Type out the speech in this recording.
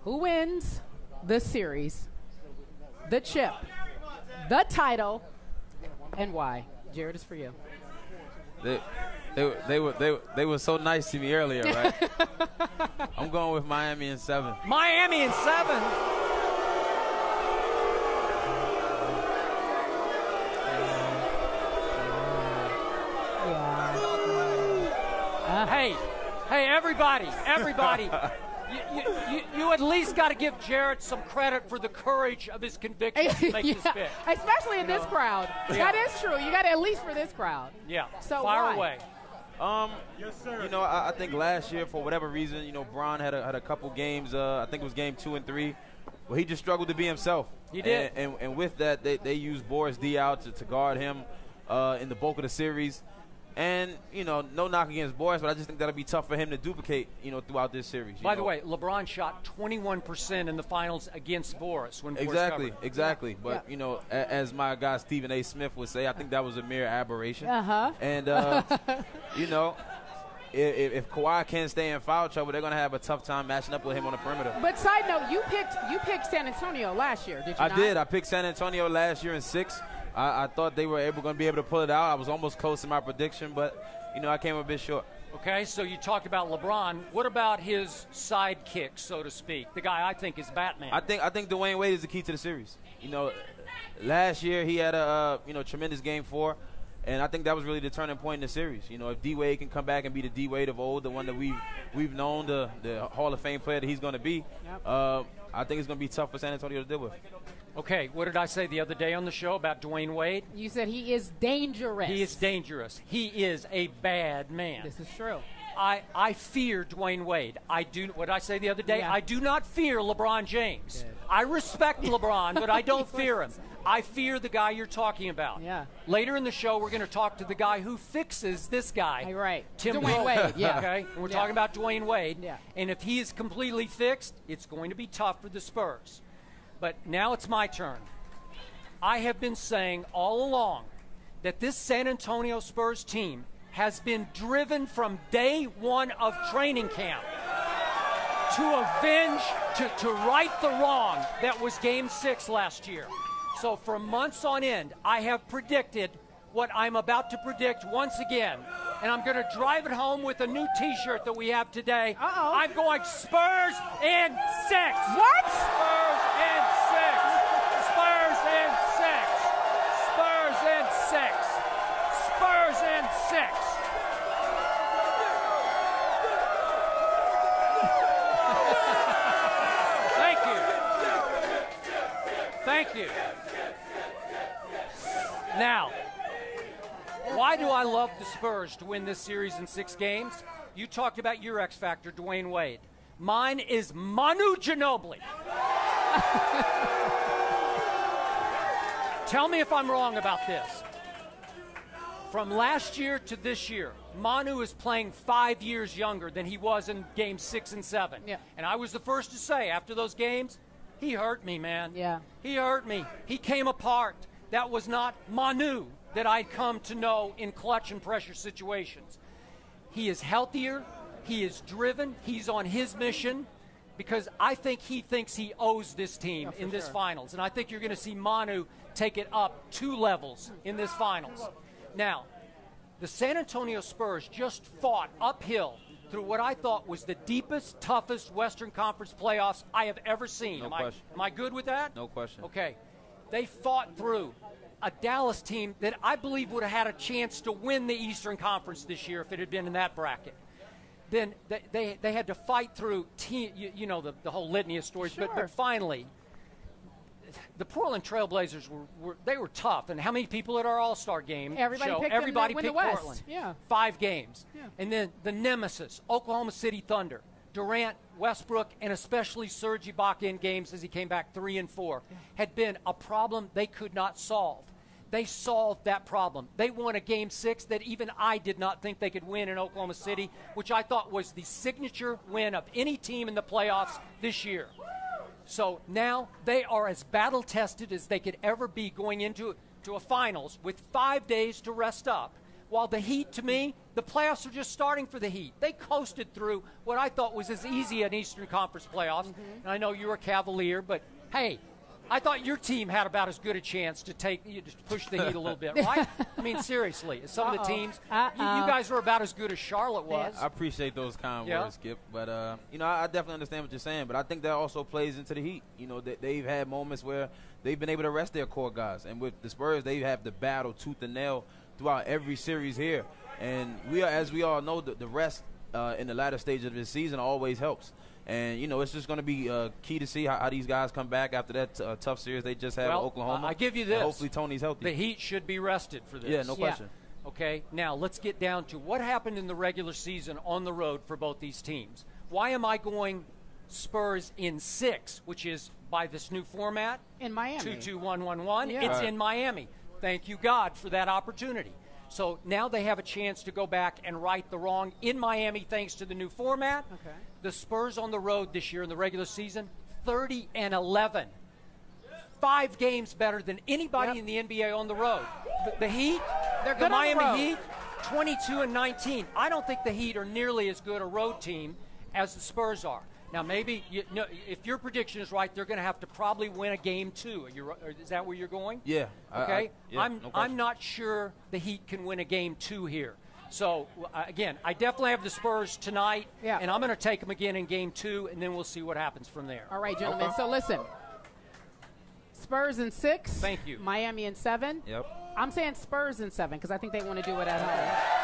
Who wins the series, the chip, the title, and why? Jared, is for you. They were so nice to me earlier, right? I'm going with Miami in 7. Miami in 7. Hey, everybody. You at least got to give Jared some credit for the courage of his conviction to make this pick. Especially in this crowd. Yeah. That is true. You got to at least for this crowd. Yeah. So fire why? away. Yes, sir. You know, I think last year, for whatever reason, you know, Bron had a couple games. I think it was game 2 and 3, where he just struggled to be himself. He did. And with that, they used Boris D out to guard him in the bulk of the series. And, you know, no knock against Boris, but I just think that'll be tough for him to duplicate, you know, throughout this series. By the way, LeBron shot 21% in the finals against Boris when Boris covered. Exactly. But, you know, as my guy Stephen A. Smith would say, I think that was a mere aberration. And, you know, if Kawhi can't stay in foul trouble, they're going to have a tough time matching up with him on the perimeter. But side note, you picked San Antonio last year, did you not? I did. I picked San Antonio last year in 6. I thought they were going to be able to pull it out. I was almost close to my prediction, but, you know, I came a bit short. Okay, so you talked about LeBron. What about his sidekick, so to speak? The guy I think is Batman. I think Dwayne Wade is the key to the series. You know, last year he had a tremendous game 4, and I think that was really the turning point in the series. You know, if D Wade can come back and be the D Wade of old, the one that we've known, the Hall of Fame player that he's going to be, I think it's going to be tough for San Antonio to deal with. Okay, what did I say the other day on the show about Dwayne Wade? You said he is dangerous. He is dangerous. He is a bad man. This is true. I fear Dwayne Wade. What did I say the other day? Yeah. I do not fear LeBron James. Good. I respect LeBron, but I don't fear him. I fear the guy you're talking about. Yeah. Later in the show, we're going to talk to the guy who fixes this guy. Right. Tim Dwayne Grohl. Wade, yeah. Okay? And we're talking about Dwayne Wade. Yeah. And if he is completely fixed, it's going to be tough for the Spurs. But now it's my turn. I have been saying all along that this San Antonio Spurs team has been driven from day 1 of training camp to avenge, to right the wrong that was Game 6 last year. So for months on end, I have predicted what I'm about to predict once again. And I'm going to drive it home with a new T-shirt that we have today. Uh-oh. I'm going Spurs in 6. What? Spurs in 6. Spurs in 6. Spurs in 6. Spurs in 6. Thank you. Thank you. Now, why do I love the Spurs to win this series in 6 games? You talked about your X factor, Dwayne Wade. Mine is Manu Ginobili. Tell me if I'm wrong about this. From last year to this year, Manu is playing 5 years younger than he was in games 6 and 7. Yeah. And I was the first to say after those games, he hurt me, man. Yeah. He hurt me. He came apart. That was not Manu that I'd come to know in clutch and pressure situations. He is healthier. He is driven. He's on his mission because I think he thinks he owes this team in this finals. And I think you're going to see Manu take it up 2 levels in this finals. Now, the San Antonio Spurs just fought uphill through what I thought was the deepest, toughest Western Conference playoffs I have ever seen. No question. Am I good with that? No question. Okay. They fought through a Dallas team that I believe would have had a chance to win the Eastern Conference this year if it had been in that bracket. Then they had to fight through the whole litany of stories. Sure. But finally, the Portland Trailblazers were tough. And how many people at our All-Star game Everybody show? picked Everybody them to win picked the West. Portland. Yeah. 5 games. Yeah. And then the nemesis, Oklahoma City Thunder. Durant, Westbrook, and especially Serge Ibaka in games as he came back 3 and 4 had been a problem they could not solve. They solved that problem. They won a Game 6 that even I did not think they could win in Oklahoma City, which I thought was the signature win of any team in the playoffs this year. So now they are as battle-tested as they could ever be going into a finals with 5 days to rest up. While the Heat, to me, the playoffs are just starting for the Heat. They coasted through what I thought was as easy an Eastern Conference playoffs. And I know you're a Cavalier, but hey, I thought your team had about as good a chance to push the Heat a little bit, right? I mean, seriously, some of the teams, you guys were about as good as Charlotte was. I appreciate those kind words, Skip. But, I definitely understand what you're saying. But I think that also plays into the Heat. They've had moments where they've been able to rest their core guys. And with the Spurs, they have the battle tooth and nail throughout every series here. And as we all know, the rest in the latter stage of this season always helps. And, it's just going to be key to see how these guys come back after that tough series they just had with Oklahoma. I give you this. And hopefully Tony's healthy. The Heat should be rested for this. Yeah, no question. Okay, now let's get down to what happened in the regular season on the road for both these teams. Why am I going Spurs in 6, which is by this new format? In Miami. 2-2-1-1-1. Yeah. It's in Miami. Thank you, God, for that opportunity. So now they have a chance to go back and right the wrong in Miami thanks to the new format. Okay. The Spurs on the road this year in the regular season, 30-11. 5 games better than anybody in the NBA on the road. The Heat, the Miami Heat, 22-19. I don't think the Heat are nearly as good a road team as the Spurs are. Now, maybe if your prediction is right, they're going to have to probably win a game 2. Is that where you're going? Yeah. Okay. No I'm not sure the Heat can win a game 2 here. So, again, I definitely have the Spurs tonight, and I'm going to take them again in game 2, and then we'll see what happens from there. All right, gentlemen. So, listen. Spurs in 6. Thank you. Miami in 7. Yep. I'm saying Spurs in 7 because I think they want to do it at home.